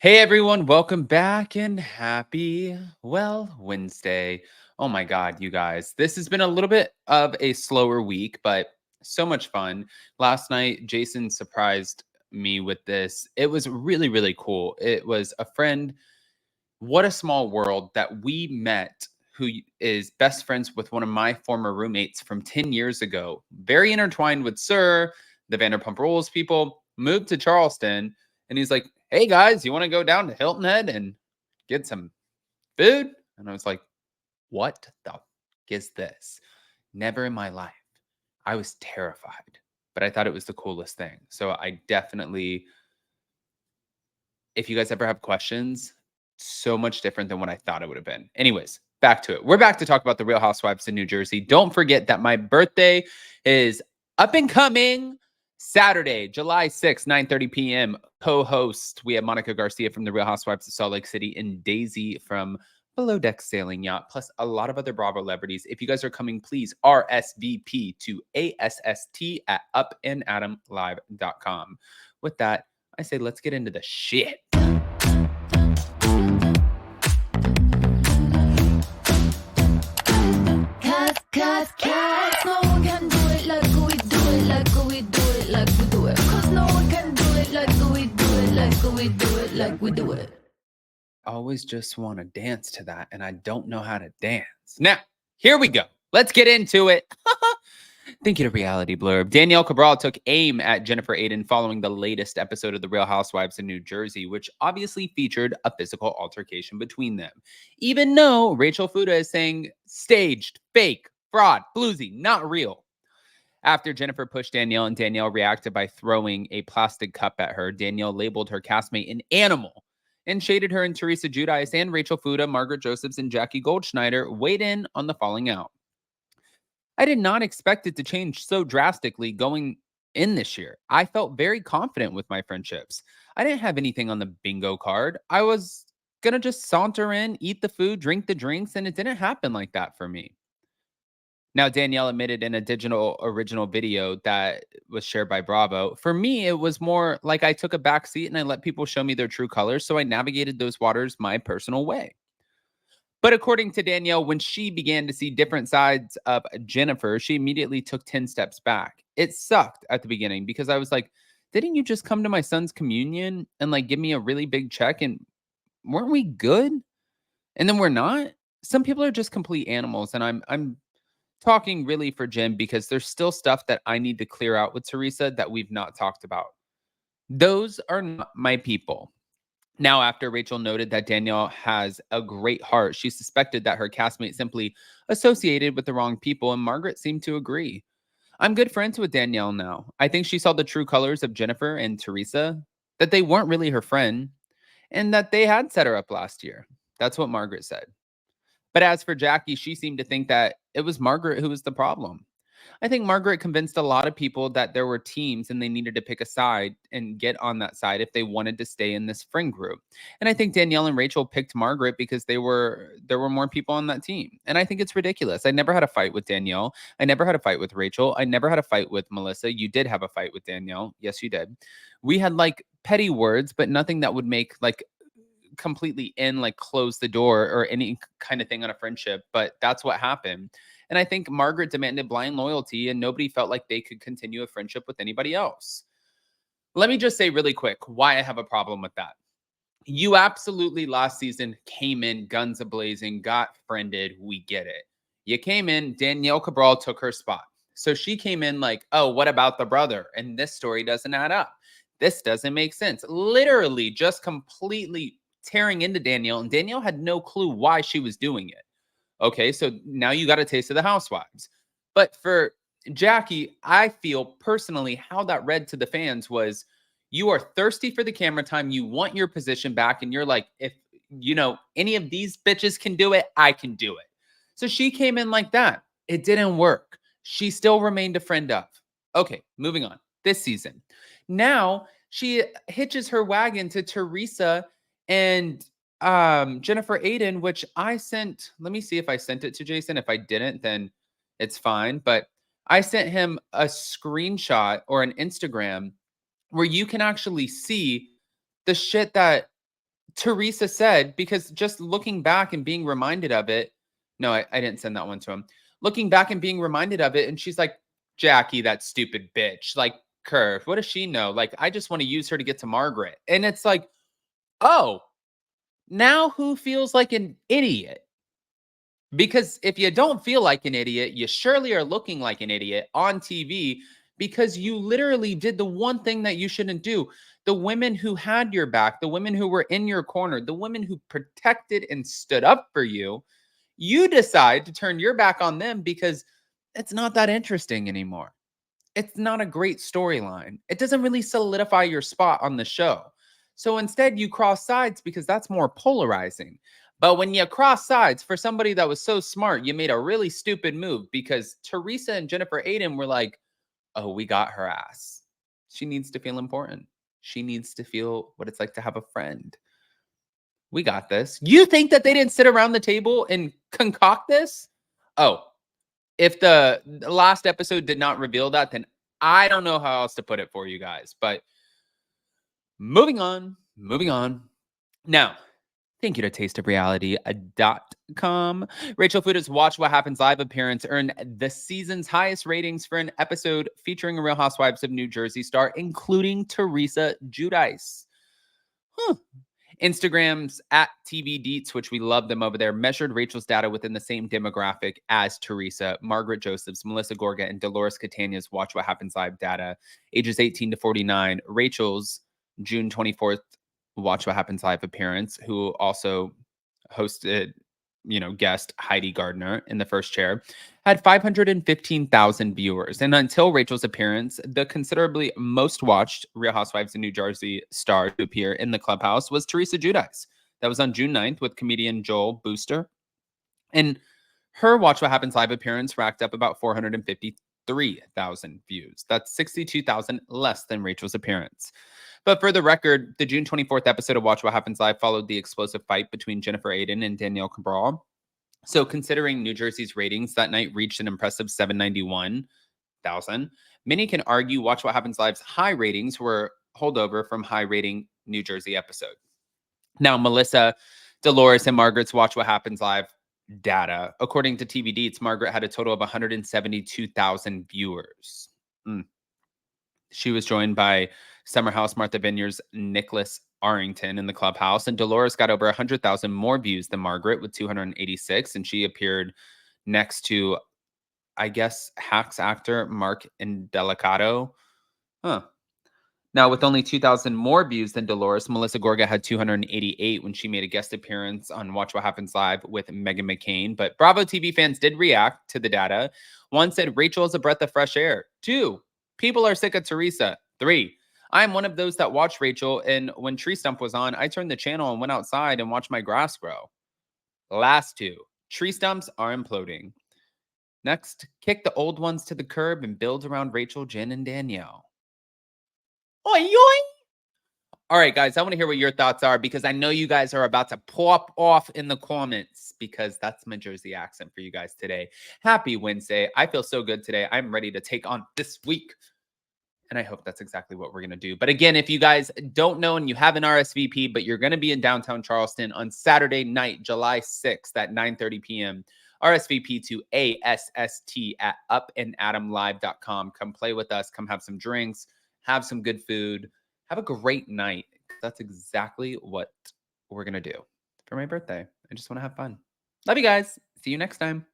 Hey everyone, welcome back and happy, Wednesday. Oh my God, you guys. This has been a little bit of a slower week, but so much fun. Last night, Jason surprised me with this. It was really, really cool. It was a friend, what a small world that we met, who is best friends with one of my former roommates from 10 years ago. Very intertwined with Sir, the Vanderpump Rules people, moved to Charleston. And he's like, hey guys, you want to go down to Hilton Head and get some food? And I was like, what the is this? Never in my life. I was terrified, but I thought it was the coolest thing. So I definitely, if you guys ever have questions, so much different than what I thought it would have been. Anyways, back to it. We're back to talk about the Real Housewives in New Jersey. Don't forget that my birthday is up and coming Saturday, July 6th, 9:30 p.m. Co-host, we have Monica Garcia from the Real Housewives of Salt Lake City and Daisy from Below Deck Sailing Yacht, plus a lot of other Bravo celebrities. If you guys are coming, please RSVP to ASST at upandadamlive.com. With that, I say let's get into the shit. Cause no one can do it like we do it, like we do it, like we do it. Cause no one can do it like we do it, like we do it, like we do it. I always just want to dance to that, and I don't know how to dance. Now, here we go. Let's get into it. Thank you to Reality Blurb. Danielle Cabral took aim at Jennifer Aydin following the latest episode of The Real Housewives in New Jersey, which obviously featured a physical altercation between them. Even though Rachel Fuda is saying staged, fake, fraud, bluesy, not real. After Jennifer pushed Danielle and Danielle reacted by throwing a plastic cup at her, Danielle labeled her castmate an animal and shaded her, and Teresa Giudice and Rachel Fuda, Margaret Josephs, and Jackie Goldschneider weighed in on the falling out. I did not expect it to change so drastically going in this year. I felt very confident with my friendships. I didn't have anything on the bingo card. I was going to just saunter in, eat the food, drink the drinks, and it didn't happen like that for me. Now, Danielle admitted in a digital original video that was shared by Bravo. For me, it was more like I took a back seat and I let people show me their true colors. So I navigated those waters my personal way. But according to Danielle, when she began to see different sides of Jennifer, she immediately took 10 steps back. It sucked at the beginning because I was like, didn't you just come to my son's communion and like give me a really big check, and weren't we good? And then we're not? Some people are just complete animals, and I'm talking really for Jen because there's still stuff that I need to clear out with Teresa that we've not talked about. Those are not my people. Now, after Rachel noted that Danielle has a great heart, she suspected that her castmate simply associated with the wrong people, and Margaret seemed to agree. I'm good friends with Danielle now. I think she saw the true colors of Jennifer and Teresa, that they weren't really her friend, and that they had set her up last year. That's what Margaret said. But as for Jackie, she seemed to think that it was Margaret who was the problem. I think Margaret convinced a lot of people that there were teams and they needed to pick a side and get on that side if they wanted to stay in this friend group. And I think Danielle and Rachel picked Margaret because there were more people on that team. And I think it's ridiculous. I never had a fight with Danielle. I never had a fight with Rachel. I never had a fight with Melissa. You did have a fight with Danielle. Yes, you did. We had like petty words, but nothing that would make like completely in, like close the door or any kind of thing on a friendship. But that's what happened. And I think Margaret demanded blind loyalty and nobody felt like they could continue a friendship with anybody else. Let me just say really quick why I have a problem with that. You absolutely last season came in guns a-blazing, got friended. We get it. You came in, Danielle Cabral took her spot. So she came in like, oh, what about the brother? And this story doesn't add up. This doesn't make sense. Literally just completely tearing into Danielle. And Danielle had no clue why she was doing it. Okay, so now you got a taste of the Housewives. But for Jackie, I feel personally how that read to the fans was you are thirsty for the camera time. You want your position back. And you're like, if any of these bitches can do it, I can do it. So she came in like that. It didn't work. She still remained a friend of. Okay, moving on. This season. Now she hitches her wagon to Teresa and Jennifer Aydin, which I sent. Let me see if I sent it to Jason. If I didn't, then it's fine. But I sent him a screenshot or an Instagram where you can actually see the shit that Teresa said, because just looking back and being reminded of it, no, I didn't send that one to him. Looking back and being reminded of it, and she's like, Jackie, that stupid bitch. Like, Curve, what does she know? Like, I just want to use her to get to Margaret. And it's like, oh, now who feels like an idiot? Because if you don't feel like an idiot, you surely are looking like an idiot on TV because you literally did the one thing that you shouldn't do. The women who had your back, the women who were in your corner, the women who protected and stood up for you, you decide to turn your back on them because it's not that interesting anymore. It's not a great storyline. It doesn't really solidify your spot on the show. So instead, you cross sides because that's more polarizing. But when you cross sides for somebody that was so smart, you made a really stupid move because Teresa and Jennifer Aydin were like, oh, we got her ass. She needs to feel important. She needs to feel what it's like to have a friend. We got this. You think that they didn't sit around the table and concoct this? Oh, if the last episode did not reveal that, then I don't know how else to put it for you guys. But moving on, moving on. Now, thank you to tasteofreality.com. Rachel Fuda's Watch What Happens Live appearance earned the season's highest ratings for an episode featuring a Real Housewives of New Jersey star, including Teresa Giudice. Instagram's at TV Deets, which we love them over there, measured Rachel's data within the same demographic as Teresa, Margaret Joseph's, Melissa Gorga, and Dolores Catania's Watch What Happens Live data, ages 18 to 49. Rachel's June 24th Watch What Happens Live appearance, who also hosted, guest Heidi Gardner in the first chair, had 515,000 viewers. And until Rachel's appearance, the considerably most watched Real Housewives of New Jersey star to appear in the clubhouse was Teresa Giudice. That was on June 9th with comedian Joel Booster. And her Watch What Happens Live appearance racked up about 453,000 views. That's 62,000 less than Rachel's appearance. But for the record, the June 24th episode of Watch What Happens Live followed the explosive fight between Jennifer Aydin and Danielle Cabral. So considering New Jersey's ratings that night reached an impressive 791,000, many can argue Watch What Happens Live's high ratings were holdover from high rating New Jersey episode. Now, Melissa, Dolores, and Margaret's Watch What Happens Live data. According to TV Deets, Margaret had a total of 172,000 viewers. She was joined by Summer House Martha Vineyard's Nicholas Arrington in the clubhouse, and Dolores got over 100,000 more views than Margaret with 286, and she appeared next to, I guess, Hacks actor Mark Indelicato. Now, with only 2,000 more views than Dolores, Melissa Gorga had 288 when she made a guest appearance on Watch What Happens Live with Meghan McCain. But Bravo TV fans did react to the data. One said, Rachel is a breath of fresh air. 2, people are sick of Teresa. 3, I'm one of those that watch Rachel, and when Tree Stump was on, I turned the channel and went outside and watched my grass grow. Last 2, tree stumps are imploding. Next, kick the old ones to the curb and build around Rachel, Jen, and Danielle. Oi, oi. All right, guys, I want to hear what your thoughts are because I know you guys are about to pop off in the comments because that's my Jersey accent for you guys today. Happy Wednesday. I feel so good today. I'm ready to take on this week. And I hope that's exactly what we're going to do. But again, if you guys don't know and you have an RSVP, but you're going to be in downtown Charleston on Saturday night, July 6th at 9:30 p.m., RSVP to ASST at upandadamlive.com. Come play with us. Come have some drinks. Have some good food. Have a great night. That's exactly what we're going to do for my birthday. I just want to have fun. Love you guys. See you next time.